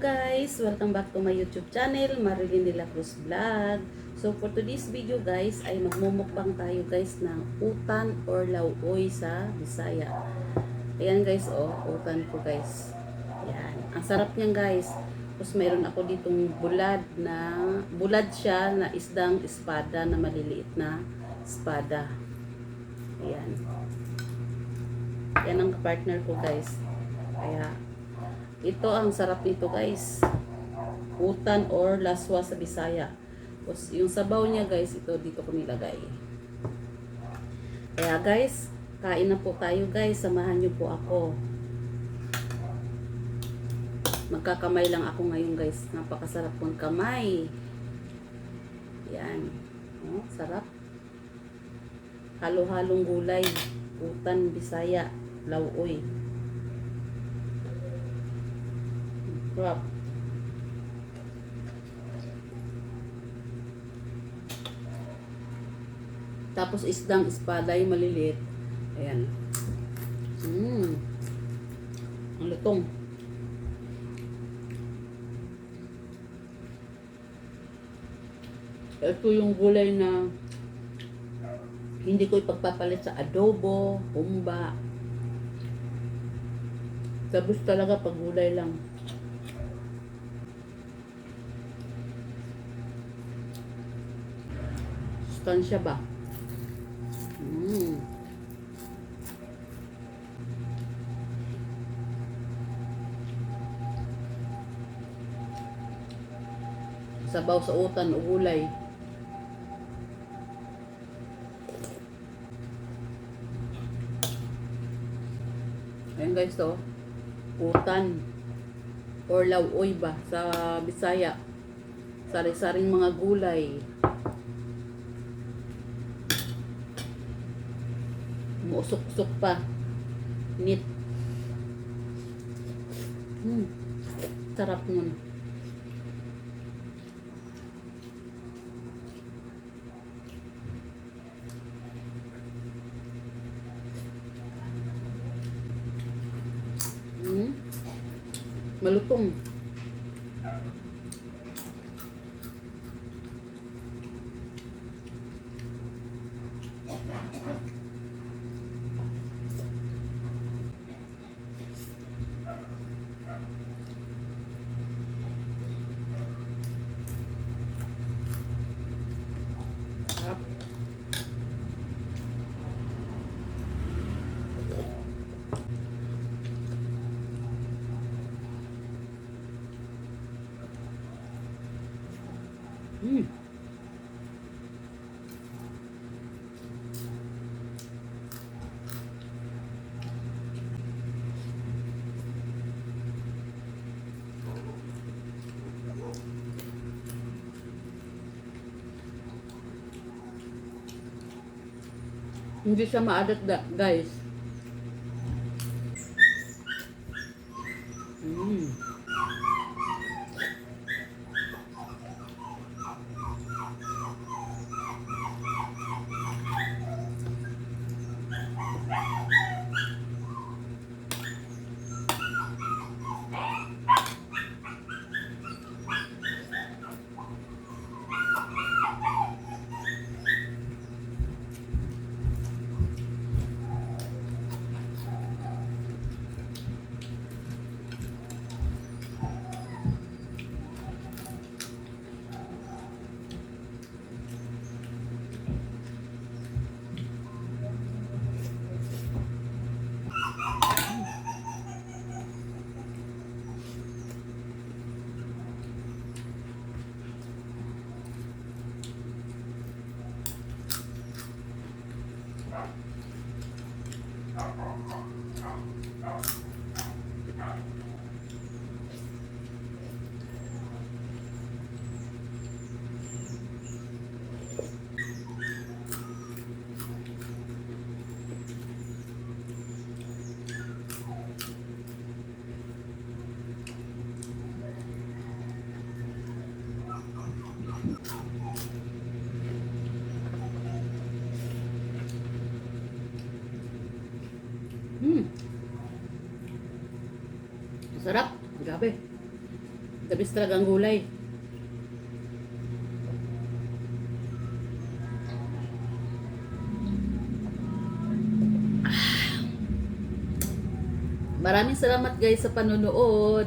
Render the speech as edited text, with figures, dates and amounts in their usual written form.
guys! Welcome back to my YouTube channel, Marilyn de la Cruz Vlog. So for today's video guys, ay magmumukbang tayo guys ng utan or lauoy sa Bisaya. Ayan guys, oh, utan po guys. Ayan. Ang sarap niyan guys. Tapos mayroon ako ditong bulad siya na isdang espada na maliliit na espada. Ayan. Yan ang partner ko guys. Kaya ito ang sarap nito guys. Utan or laswa sa Bisaya. Tapos yung sabaw niya guys, ito dito ko nilagay. Kaya guys, kain na po tayo guys. Samahan niyo po ako. Magkakamay lang ako ngayon guys. Napakasarap pong kamay. Yan. Oh, sarap. Halo-halong gulay. Utan Bisaya. Lauoy. Sarap. Tapos isdang espada yung maliliit. Ayan. Ang lutong. Ito yung gulay na hindi ko ipagpapalit sa adobo, humba. Tapos talaga pag gulay lang. Sustansya ba? Sabaw sa utan o gulay. Ayan guys to. Utan or lauoy ba sa Bisaya. Sari-saring mga gulay. Muusok-usok pa. Nit. Sarap nun. Malutong. Hindi siya maadat guys. Sarap. Grabe. Tabis talaga ang gulay. Maraming salamat guys sa panonood.